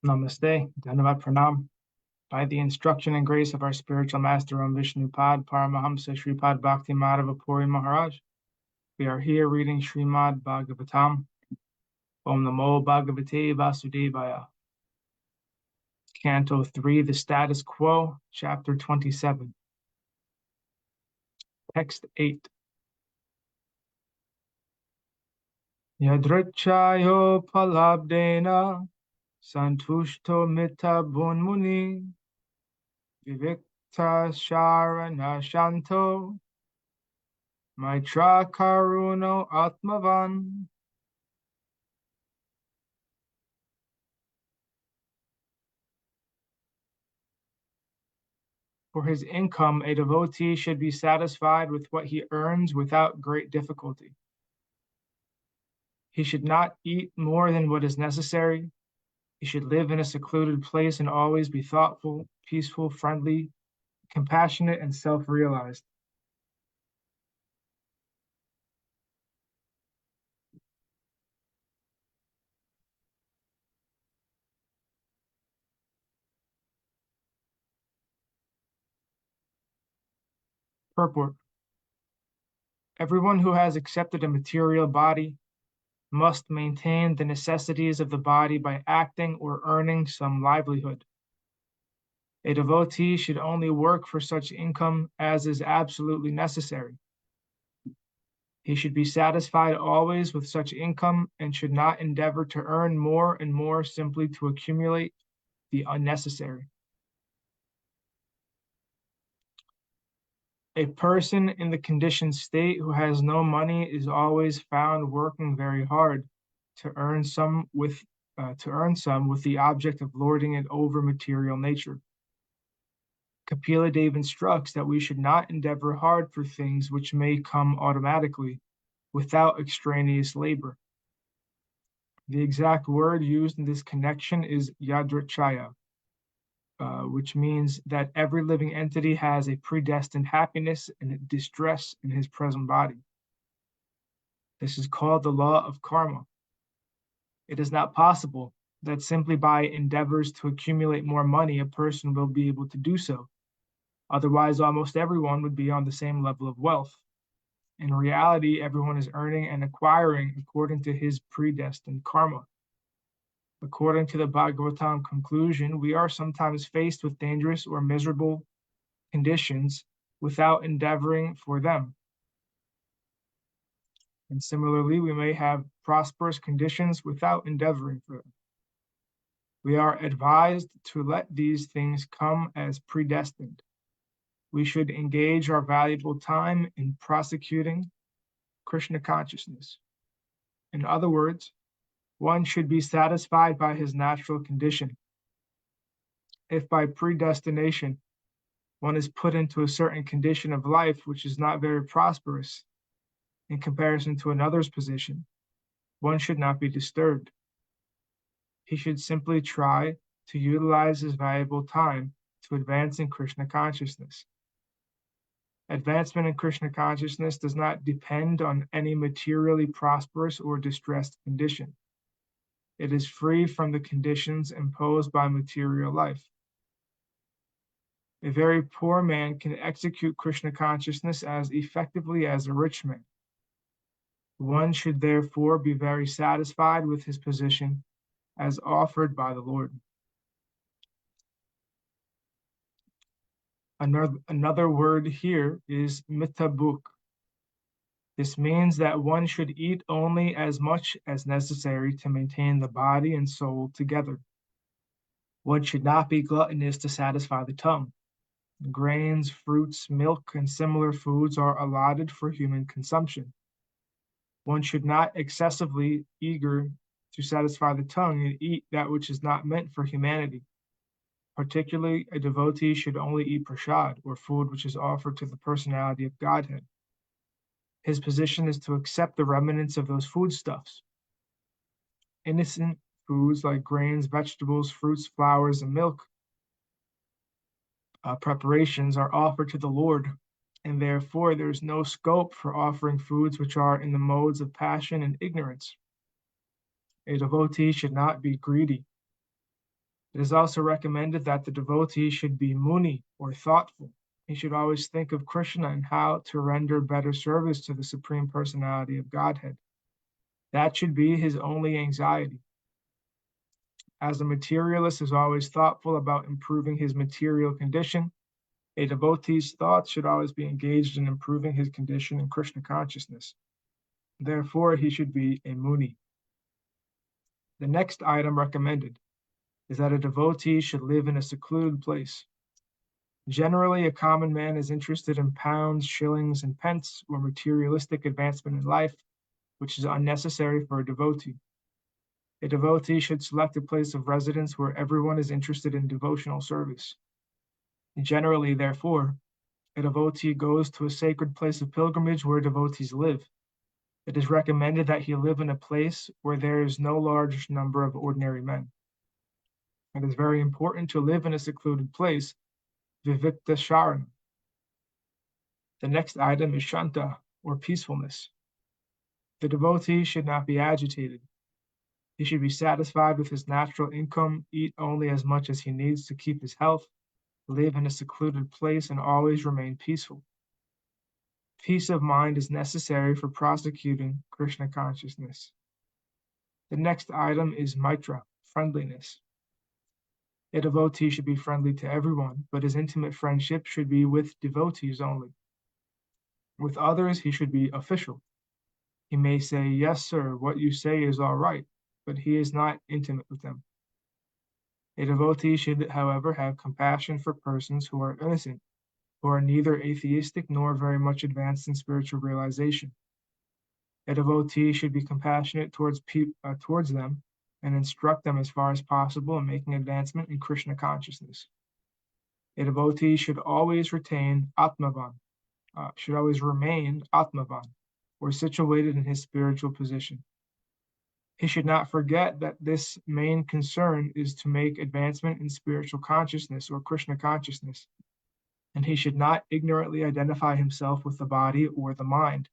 Namaste, Dhanyavad Pranam. By the instruction and grace of our spiritual master Om Vishnupad, Paramahamsa Sripad Bhakti Madhava Puri Maharaj, we are here reading Srimad Bhagavatam. Om Namo Bhagavate Vasudevaya. Canto 3, the Status Quo, Chapter 27. Text 8. Yadrichayo palabdena santushto mita bunmuni vivikta sharana shanto maitra karuno atmavan. For his income, a devotee should be satisfied with what he earns without great difficulty. He should not eat more than what is necessary. He should live in a secluded place and always be thoughtful, peaceful, friendly, compassionate, and self-realized. Purport. Everyone who has accepted a material body must maintain the necessities of the body by acting or earning some livelihood. A devotee should only work for such income as is absolutely necessary. He should be satisfied always with such income and should not endeavor to earn more and more simply to accumulate the unnecessary. A person in the conditioned state who has no money is always found working very hard to earn some with the object of lording it over material nature. Kapila Dev instructs that we should not endeavor hard for things which may come automatically without extraneous labor. The exact word used in this connection is yadrichaya, which means that every living entity has a predestined happiness and distress in his present body. This is called the law of karma. It is not possible that simply by endeavors to accumulate more money a person will be able to do so. Otherwise, almost everyone would be on the same level of wealth. In reality, everyone is earning and acquiring according to his predestined karma. According to the Bhagavatam conclusion, we are sometimes faced with dangerous or miserable conditions without endeavoring for them. And similarly, we may have prosperous conditions without endeavoring for them. We are advised to let these things come as predestined. We should engage our valuable time in prosecuting Krishna consciousness. In other words, one should be satisfied by his natural condition. If by predestination one is put into a certain condition of life which is not very prosperous in comparison to another's position, one should not be disturbed. He should simply try to utilize his valuable time to advance in Krishna consciousness. Advancement in Krishna consciousness does not depend on any materially prosperous or distressed condition. It is free from the conditions imposed by material life. A very poor man can execute Krishna consciousness as effectively as a rich man. One should therefore be very satisfied with his position as offered by the Lord. Another word here is mitabuk. This means that one should eat only as much as necessary to maintain the body and soul together. One should not be gluttonous to satisfy the tongue. Grains, fruits, milk, and similar foods are allotted for human consumption. One should not excessively eager to satisfy the tongue and eat that which is not meant for humanity. Particularly, a devotee should only eat prasad, or food which is offered to the personality of Godhead. His position is to accept the remnants of those foodstuffs. Innocent foods like grains, vegetables, fruits, flowers, and milk preparations are offered to the Lord, and therefore there is no scope for offering foods which are in the modes of passion and ignorance. A devotee should not be greedy. It is also recommended that the devotee should be muni, or thoughtful. He should always think of Krishna and how to render better service to the Supreme Personality of Godhead. That should be his only anxiety. As a materialist is always thoughtful about improving his material condition, a devotee's thoughts should always be engaged in improving his condition in Krishna consciousness. Therefore, he should be a muni. The next item recommended is that a devotee should live in a secluded place. Generally, a common man is interested in pounds, shillings, and pence, or materialistic advancement in life, which is unnecessary for a devotee. A devotee should select a place of residence where everyone is interested in devotional service. Generally, therefore, a devotee goes to a sacred place of pilgrimage where devotees live. It is recommended that he live in a place where there is no large number of ordinary men. It is very important to live in a secluded place, vivikta sharana. The next item is shanta, or peacefulness. The devotee should not be agitated. He should be satisfied with his natural income, eat only as much as he needs to keep his health, live in a secluded place, and always remain peaceful. Peace of mind is necessary for prosecuting Krishna consciousness. The next item is maitra, friendliness. A devotee should be friendly to everyone, but his intimate friendship should be with devotees only. With others, he should be official. He may say, "Yes, sir, what you say is all right," but he is not intimate with them. A devotee should, however, have compassion for persons who are innocent, who are neither atheistic nor very much advanced in spiritual realization. A devotee should be compassionate towards them and instruct them as far as possible in making advancement in Krishna consciousness. A devotee should always remain Atmavan, or situated in his spiritual position. He should not forget that this main concern is to make advancement in spiritual consciousness or Krishna consciousness, and he should not ignorantly identify himself with the body or the mind.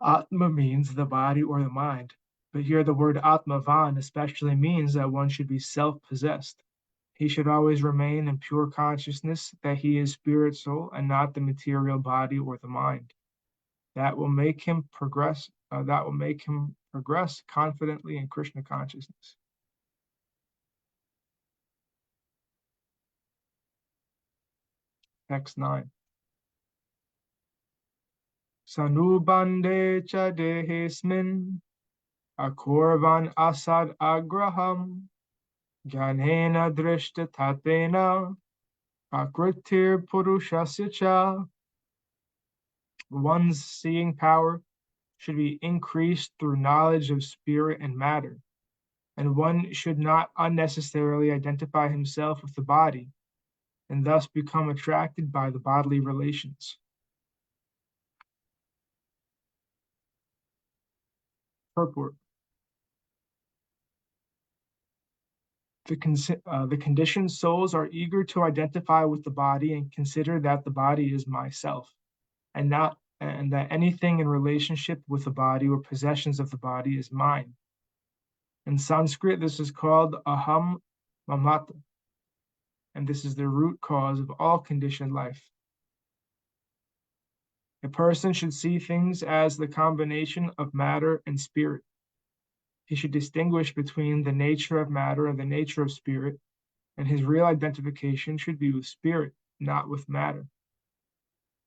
Atma means the body or the mind, but here the word Atmavan especially means that one should be self-possessed. He should always remain in pure consciousness that he is spirit soul and not the material body or the mind. That will make him progress confidently in Krishna consciousness. Text 9. Sanubande cha dehesmin akorvan asad agraham jnanena drishta tatena prakritir purushasya cha. One's seeing power should be increased through knowledge of spirit and matter, and one should not unnecessarily identify himself with the body and thus become attracted by the bodily relations. Purport. The conditioned souls are eager to identify with the body and consider that the body is myself, and that anything in relationship with the body or possessions of the body is mine. In Sanskrit, this is called aham mamata, and this is the root cause of all conditioned life. A person should see things as the combination of matter and spirit. He should distinguish between the nature of matter and the nature of spirit, and his real identification should be with spirit, not with matter.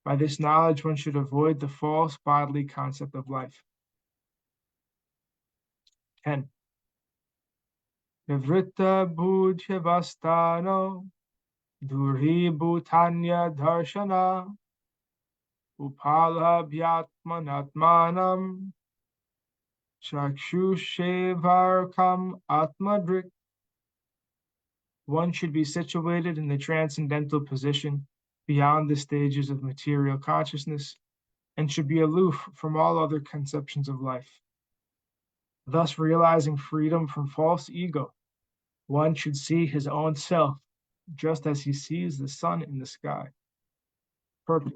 By this knowledge, one should avoid the false bodily concept of life. 10. Nivritta bhujyavastano durhi bhutanya darshana upalabhyatmanatmanam chakshushevarkam atmadrik. One should be situated in the transcendental position beyond the stages of material consciousness and should be aloof from all other conceptions of life. Thus, realizing freedom from false ego, one should see his own self just as he sees the sun in the sky. Purpose.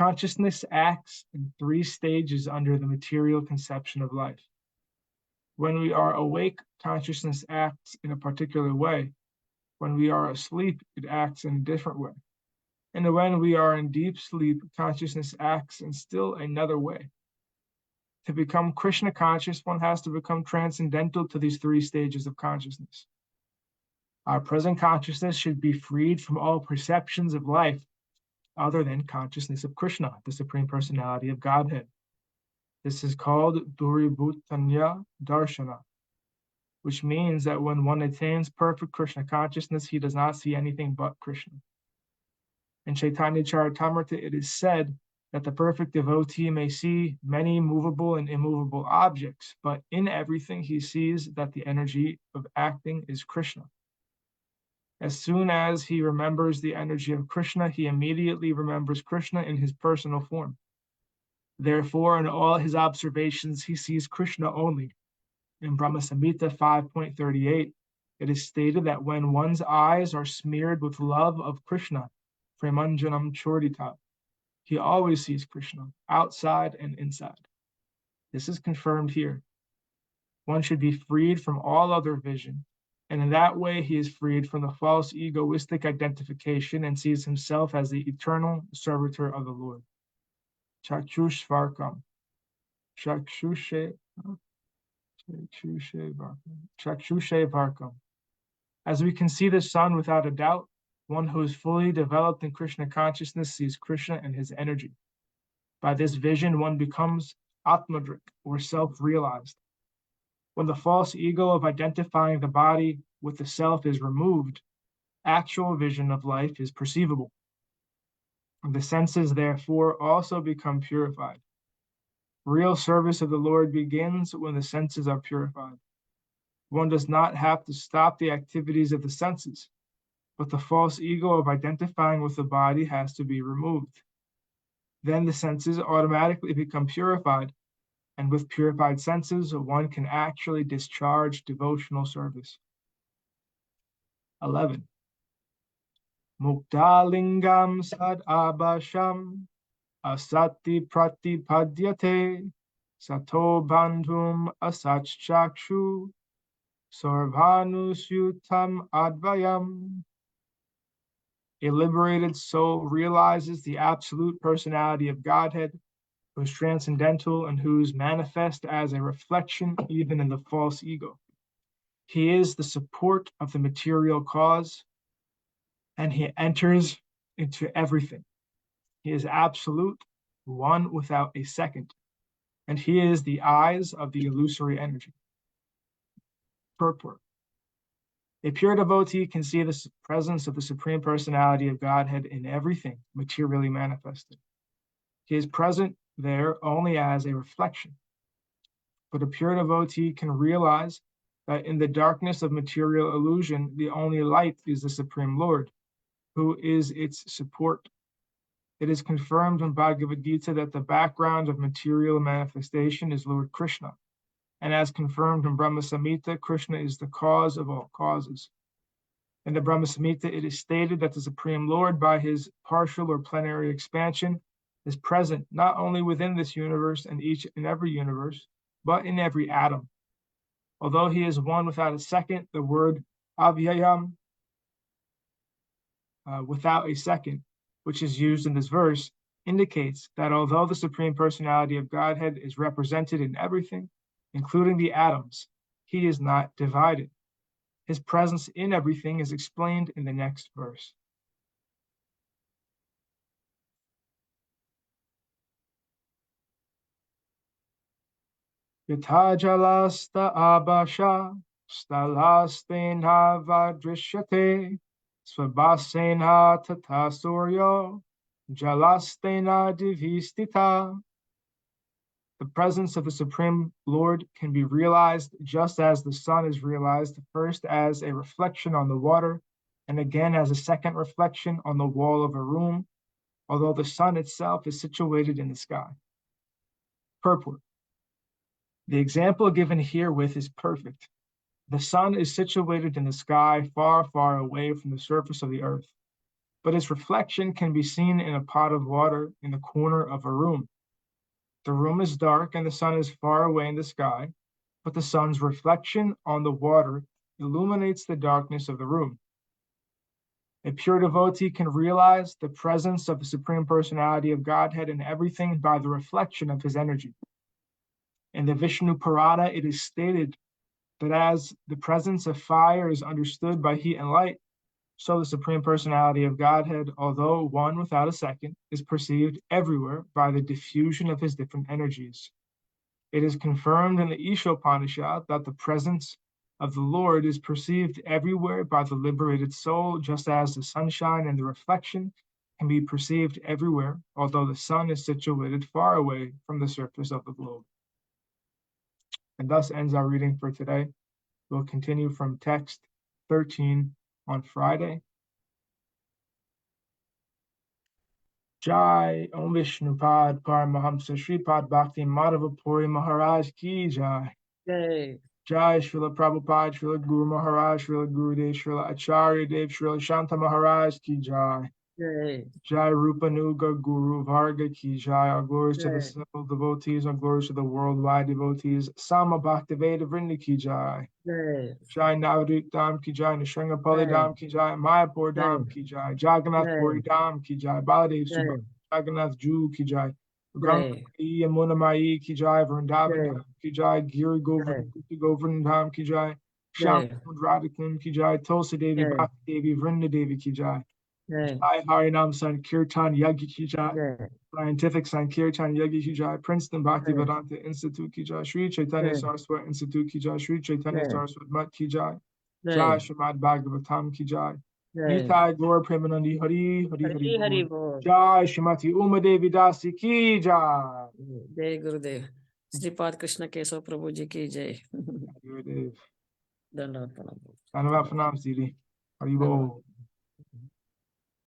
Consciousness acts in 3 stages under the material conception of life. When we are awake, consciousness acts in a particular way. When we are asleep, it acts in a different way. And when we are in deep sleep, consciousness acts in still another way. To become Krishna conscious, one has to become transcendental to these three stages of consciousness. Our present consciousness should be freed from all perceptions of life other than consciousness of Krishna, the Supreme Personality of Godhead. This is called Duribhutanya Darshana, which means that when one attains perfect Krishna consciousness, he does not see anything but Krishna. In Chaitanya Charitamrita, it is said that the perfect devotee may see many movable and immovable objects, but in everything he sees that the energy of acting is Krishna. As soon as he remembers the energy of Krishna, he immediately remembers Krishna in his personal form. Therefore, in all his observations, he sees Krishna only. In Brahma Samhita 5.38, it is stated that when one's eyes are smeared with love of Krishna, Premanjanam Chordita, he always sees Krishna, outside and inside. This is confirmed here. One should be freed from all other vision, and in that way he is freed from the false egoistic identification and sees himself as the eternal servitor of the Lord. Chakshushvarkam. Chakshushe-varkam. As we can see the sun without a doubt, one who is fully developed in Krishna consciousness sees Krishna and his energy. By this vision, one becomes Atmadrik, or self-realized. When the false ego of identifying the body with the self is removed, actual vision of life is perceivable. The senses, therefore, also become purified. Real service of the Lord begins when the senses are purified. One does not have to stop the activities of the senses, but the false ego of identifying with the body has to be removed. Then the senses automatically become purified, and with purified senses, one can actually discharge devotional service. 11. Muktalingam sad abhasham asati pratipadyate sato bandhum asachchakshu sarvanusyutam advayam. A liberated soul realizes the absolute personality of Godhead, who is transcendental and who is manifest as a reflection even in the false ego. He is the support of the material cause, and he enters into everything. He is absolute, one without a second, and he is the eyes of the illusory energy. Purport. A pure devotee can see the presence of the Supreme Personality of Godhead in everything materially manifested. He is present there only as a reflection. But a pure devotee can realize that in the darkness of material illusion, the only light is the Supreme Lord, who is its support. It is confirmed in Bhagavad Gita that the background of material manifestation is Lord Krishna. And as confirmed in Brahma Samhita, Krishna is the cause of all causes. In the Brahma Samhita, it is stated that the Supreme Lord, by his partial or plenary expansion, is present not only within this universe and each and every universe, but in every atom. Although he is one without a second, the word avyayam, without a second, which is used in this verse, indicates that although the Supreme Personality of Godhead is represented in everything, including the atoms, he is not divided. His presence in everything is explained in the next verse. Yatajalasta abasha stalastena vadrishyate swabasena tata suryo jalastena divistita. The presence of the Supreme Lord can be realized just as the sun is realized, first as a reflection on the water, and again as a second reflection on the wall of a room, although the sun itself is situated in the sky. Purport. The example given herewith is perfect. The sun is situated in the sky far, far away from the surface of the earth, but its reflection can be seen in a pot of water in the corner of a room. The room is dark and the sun is far away in the sky, but the sun's reflection on the water illuminates the darkness of the room. A pure devotee can realize the presence of the Supreme Personality of Godhead in everything by the reflection of his energy. In the Vishnu Purana, it is stated that as the presence of fire is understood by heat and light, so the Supreme Personality of Godhead, although one without a second, is perceived everywhere by the diffusion of his different energies. It is confirmed in the Ishopanishad that the presence of the Lord is perceived everywhere by the liberated soul, just as the sunshine and the reflection can be perceived everywhere, although the sun is situated far away from the surface of the globe. And thus ends our reading for today. We'll continue from text 13 on Friday. Jai Om Vishnupad Paramahamsa Sripad Bhakti Madhava Puri Maharaj Ki Jai. Jai. Jai Srila Prabhupada, Srila Guru Maharaj, Srila Gurudev, Srila Acharya Dev, Srila Shanta Maharaj Ki Jai. Jai. Jai Rupanuga Guru Varga Ki Jai. All glories to the simple devotees, all glories to the worldwide devotees. Sama Bhaktivedanta Vrinda Ki Jai. Jai. Jai Navadvip Dham Ki Jai, Nishringapali Dham Ki Jai, Mayapur Dham Ki Jai, Jagannath Puri Dham Ki Jai, Baladev Subha, Jagannath Ju Ki Jai, Ganga Yamuna Mai Ki Jai, Vrindavan Dham Ki Jai, Giri Govardhan Govardhan Dham Ki Jai, Shyam Radhakund Ki Jai, Tulsi Devi, Bhakti Devi, Vrinda Devi Ki Jai, Jai Harinam Sankirtan Yagi Ki Jai, Scientific Sankirtan Yagi Ki Jai, Princeton Bhaktivedanta Institute Ki Jai, Sri Chaitanya Saraswat Institute Ki Jai, Sri Chaitanya Saraswat Mat Ki Jai, Jai Srimad Bhagavatam Ki Jai, Nitai Gaur Premanandi Hari Hari Hari Hari Bol, Jai Shrimati Uma Devi Dasi Ki Jai. Jai Gurudev. Sripad Krishna Keshav Prabhu Ji Ki Jai. Gurudev. Dandavat Pranam. Dandavat Pranam Siri. Hari Bol.